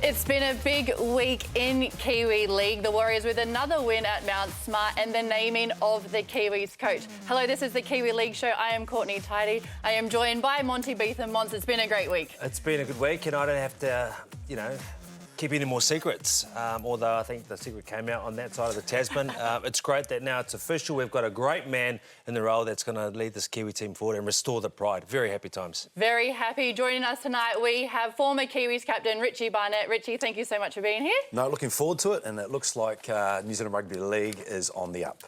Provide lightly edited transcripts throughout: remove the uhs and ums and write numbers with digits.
It's been a big week in Kiwi League. The Warriors with another win at Mount Smart and the naming of the Kiwis Coach. Hello, this is the Kiwi League Show. I am Courtney Tidy. I am joined by Monty Beetham. Mons, it's been a great week. It's been a good week and I don't have to, keep any more secrets, although I think the secret came out on that side of the Tasman. It's great that now it's official. We've got a great man in the role that's going to lead this Kiwi team forward and restore the pride. Very happy times. Very happy. Joining us tonight, we have former Kiwis captain Richie Barnett. Richie, thank you so much for being here. No, looking forward to it, and it looks like New Zealand Rugby League is on the up.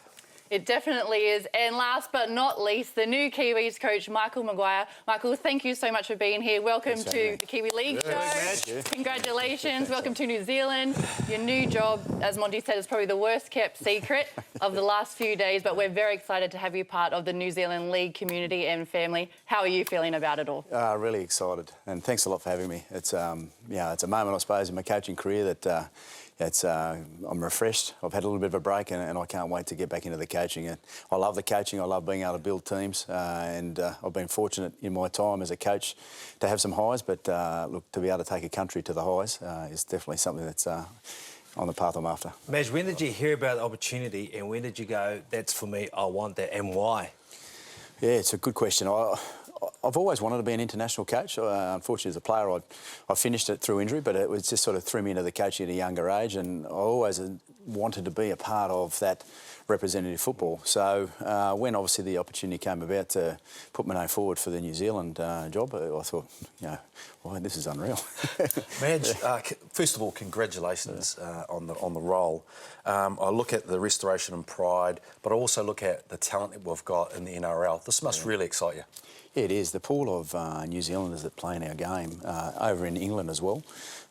It definitely is. And last but not least, the new Kiwis coach, Maguire. Michael, thank you so much for being here. Welcome to the Kiwi League Show. Congratulations. Welcome to New Zealand. Your new job, as Monty said, is probably the worst kept secret of the last few days, but we're very excited to have you part of the New Zealand League community and family. How are you feeling about it all? Really excited, and thanks a lot for having me. It's it's a moment, I suppose, in my coaching career that I'm refreshed. I've had a little bit of a break and I can't wait to get back into the coaching. And I love the coaching. I love being able to build teams and I've been fortunate in my time as a coach to have some highs, but look, to be able to take a country to the highs is definitely something that's on the path I'm after. Maj, when did you hear about the opportunity and when did you go, that's for me, I want that, and why? Yeah, it's a good question. I've always wanted to be an international coach. Unfortunately, as a player, I finished it through injury, but it was just sort of threw me into the coaching at a younger age, and I always wanted to be a part of that representative football. So when obviously the opportunity came about to put my name forward for the New Zealand job, I thought, well, this is unreal. Maj, first of all, congratulations on the role. I look at the restoration and pride, but I also look at the talent that we've got in the NRL. This must really excite you. Yeah, it is. The pool of New Zealanders that play in our game, over in England as well,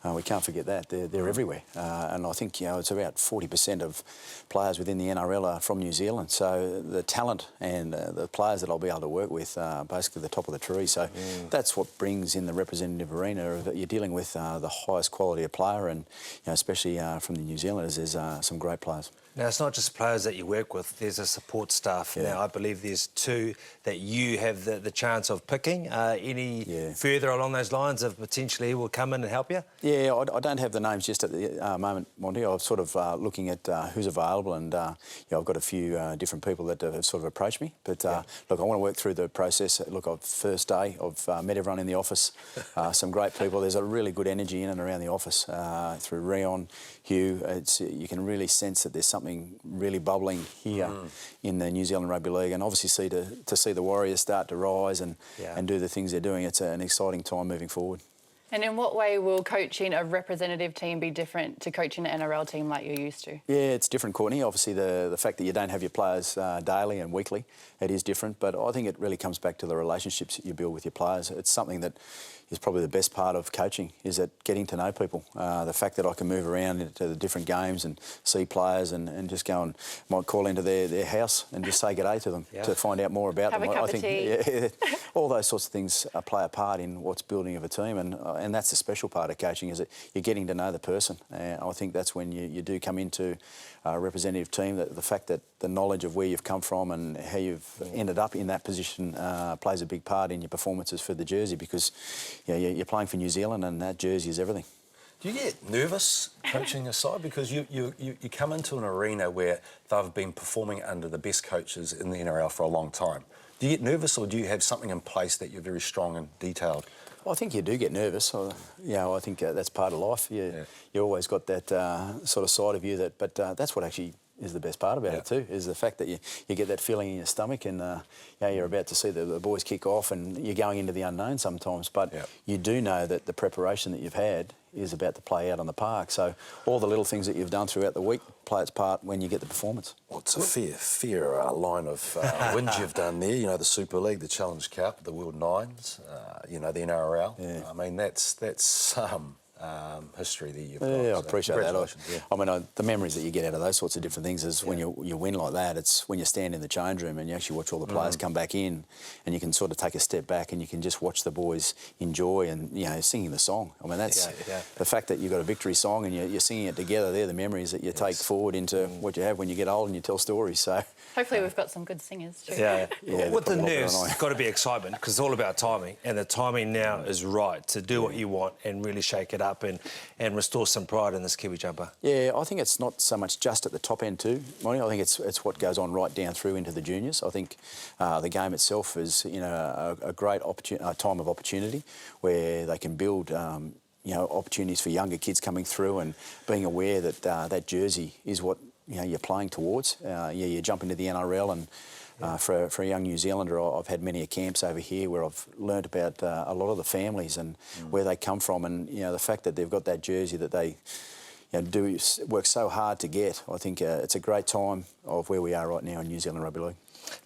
we can't forget that. They're everywhere. And I think, it's about 40% of players within the NRL are from New Zealand. So the talent and the players that I'll be able to work with are basically the top of the tree. So that's what brings in the representative arena, that you're dealing with the highest quality of player, and especially from the New Zealanders, there's some great players. Now, it's not just players that you work with, there's a support staff. Yeah. Now, I believe there's two that you have the chance of picking. Any further along those lines of potentially will come in and help you? Yeah, I don't have the names just at the moment, Monty. I'm sort of looking at who's available, and I've got a few different people that have sort of approached me. But look, I want to work through the process. Look, first day, I've met everyone in the office, some great people. There's a really good energy in and around the office through Rion, Hugh. You can really sense that there's something really bubbling here in the New Zealand Rugby League, and obviously to see the Warriors start to rise and do the things they're doing, it's an exciting time moving forward. And in what way will coaching a representative team be different to coaching an NRL team like you're used to? Yeah, it's different, Courtney. Obviously, the fact that you don't have your players daily and weekly, it is different. But I think it really comes back to the relationships that you build with your players. It's something that is probably the best part of coaching, is that getting to know people. The fact that I can move around into the different games and see players and just go and might call into their house and just say g'day to them to find out more about them. Have a cup of tea. All those sorts of things play a part in what's building of a team, and that's the special part of coaching, is that you're getting to know the person. And I think that's when you do come into a representative team, that the fact that the knowledge of where you've come from and how you've ended up in that position plays a big part in your performances for the jersey, because you're playing for New Zealand and that jersey is everything. Do you get nervous coaching a side? Because you come into an arena where they've been performing under the best coaches in the NRL for a long time. Do you get nervous, or do you have something in place that you're very strong and detailed? Well, I think you do get nervous. I think that's part of life. You always got that sort of side of you, but that's what actually is the best part about it too, is the fact that you get that feeling in your stomach, and you're about to see the boys kick off and you're going into the unknown sometimes, but you do know that the preparation that you've had is about to play out on the park. So all the little things that you've done throughout the week play its part when you get the performance. Well, it's a fair line of wins you've done there. The Super League, the Challenge Cup, the World Nines, the NRL. Yeah. I mean, that's history that you've got. Yeah, I appreciate that. Yeah. I mean, the memories that you get out of those sorts of different things is when you win like that, it's when you stand in the change room and you actually watch all the players come back in, and you can sort of take a step back and you can just watch the boys enjoy and, singing the song. I mean, that's the fact that you've got a victory song and you're singing it together. They're the memories that you take forward into what you have when you get old and you tell stories. So hopefully we've got some good singers too. With the nerves, it's got to be excitement, because it's all about timing, and the timing now is right to do what you want and really shake it up. up and restore some pride in this Kiwi jumper? Yeah, I think it's not so much just at the top end too, Monty. I think it's what goes on right down through into the juniors. I think the game itself is, you know, a great time of opportunity where they can build, you know, opportunities for younger kids coming through and being aware that that jersey is what, you know, you're playing towards. You jump into the NRL and for a young New Zealander, I've had many camps over here where I've learnt about a lot of the families and where they come from, and you know the fact that they've got that jersey that they, you know, do work so hard to get. I think it's a great time of where we are right now in New Zealand Rugby League.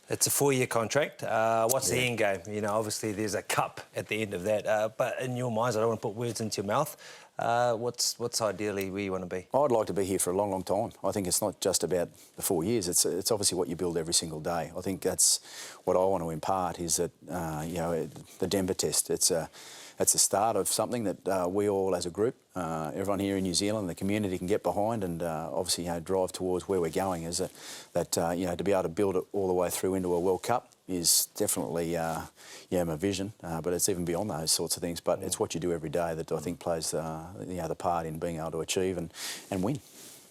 It's a 4-year contract. What's the end game? You know, obviously there's a cup at the end of that. But in your minds, I don't want to put words into your mouth. What's ideally where you want to be? I'd like to be here for a long, long time. I think it's not just about the 4 years. It's obviously what you build every single day. I think that's what I want to impart is that, you know, the Denver test, it's the start of something that we all as a group, everyone here in New Zealand, the community can get behind and obviously, you know, drive towards where we're going. Is that you know, to be able to build it all the way through into a World Cup is definitely yeah, my vision, but it's even beyond those sorts of things. But it's what you do every day that I think plays you know, the part in being able to achieve and win.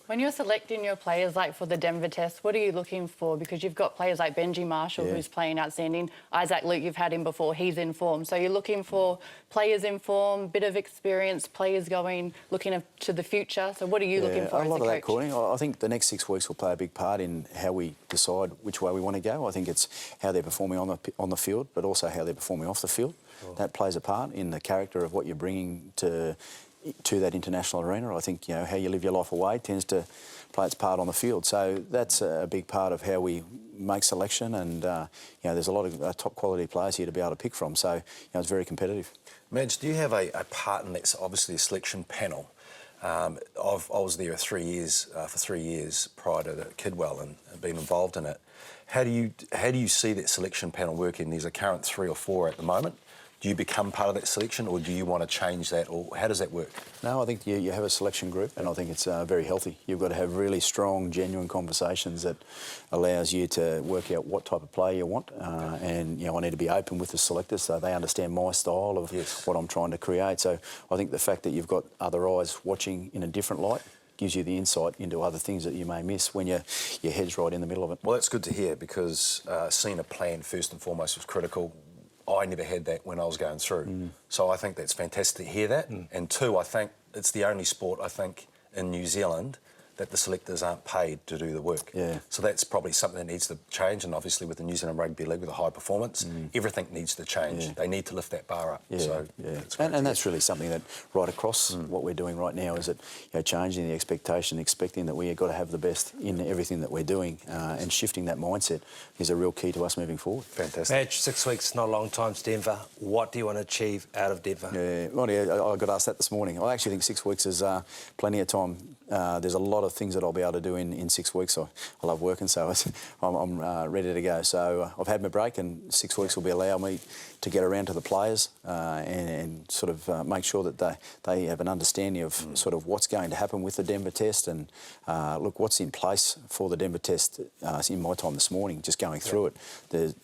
When you're selecting your players, like for the Denver test, what are you looking for? Because you've got players like Benji Marshall, who's playing outstanding. Isaac Luke, you've had him before, he's in form. So you're looking for players in form, bit of experience, players looking to the future. So what are you looking for as a coach? A lot of that, Courtney. I think the next 6 weeks will play a big part in how we decide which way we want to go. I think it's how they're performing on the field, but also how they're performing off the field. That plays a part in the character of what you're bringing to that international arena. I think, you know, how you live your life away tends to play its part on the field. So that's a big part of how we make selection, and you know, there's a lot of top quality players here to be able to pick from. So, you know, it's very competitive. Madge, do you have a part in that's obviously a selection panel? I was there for 3 years prior to Kidwell and being involved in it. How do you see that selection panel working? There's a current 3 or 4 at the moment. Do you become part of that selection, or do you want to change that, or how does that work? No, I think you have a selection group, and I think it's very healthy. You've got to have really strong, genuine conversations that allows you to work out what type of player you want, and you know, I need to be open with the selectors so they understand my style of what I'm trying to create. So I think the fact that you've got other eyes watching in a different light gives you the insight into other things that you may miss when your head's right in the middle of it. Well, that's good to hear, because seeing a plan first and foremost was critical. I never had that when I was going through. So I think that's fantastic to hear that. And 2, I think it's the only sport, I think, in New Zealand that the selectors aren't paid to do the work. So that's probably something that needs to change, and obviously with the New Zealand Rugby League with a high performance, everything needs to change. They need to lift that bar up. And that's really something that right across what we're doing right now is that, you know, changing the expectation, expecting that we've got to have the best in everything that we're doing, and shifting that mindset is a real key to us moving forward. Fantastic. Madge, 6 weeks, not a long time to Denver. What do you want to achieve out of Denver? Yeah, well, I got asked that this morning. I actually think 6 weeks is plenty of time. There's a lot of things that I'll be able to do in 6 weeks. I love working, so I'm ready to go. So I've had my break, and 6 weeks will be allowing me to get around to the players and sort of make sure that they have an understanding of sort of what's going to happen with the Denver test, and look what's in place for the Denver test. In my time this morning, just going through it,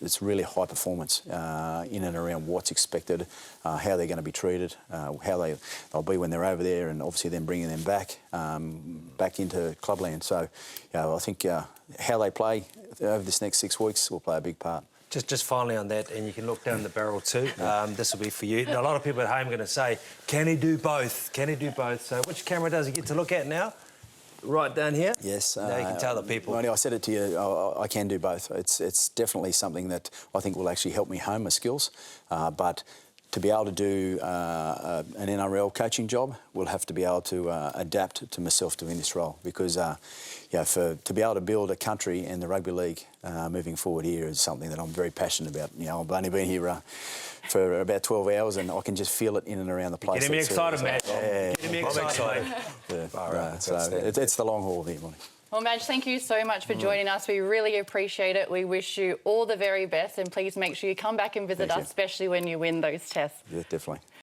it's really high performance in and around what's expected, how they're going to be treated, how they'll be when they're over there, and obviously then bringing them back into clubland. So, you know, I think how they play over this next 6 weeks will play a big part. Just finally on that, and you can look down the barrel too. This will be for you. Now, a lot of people at home are going to say, can he do both? Can he do both? So which camera does he get to look at now? Right down here? Yes. Now you can tell the people. I said it to you, I can do both. It's definitely something that I think will actually help me hone my skills. But to be able to do an NRL coaching job, we'll have to be able to adapt to myself doing this role, because you know, to be able to build a country and the rugby league moving forward here is something that I'm very passionate about. You know, I've only been here for about 12 hours, and I can just feel it in and around the place. Getting me excited, Matt. Getting me excited. So it's the long haul here, Monty. Well, Madge, thank you so much for joining us. We really appreciate it. We wish you all the very best, and please make sure you come back and visit us, especially when you win those tests. Yeah, definitely.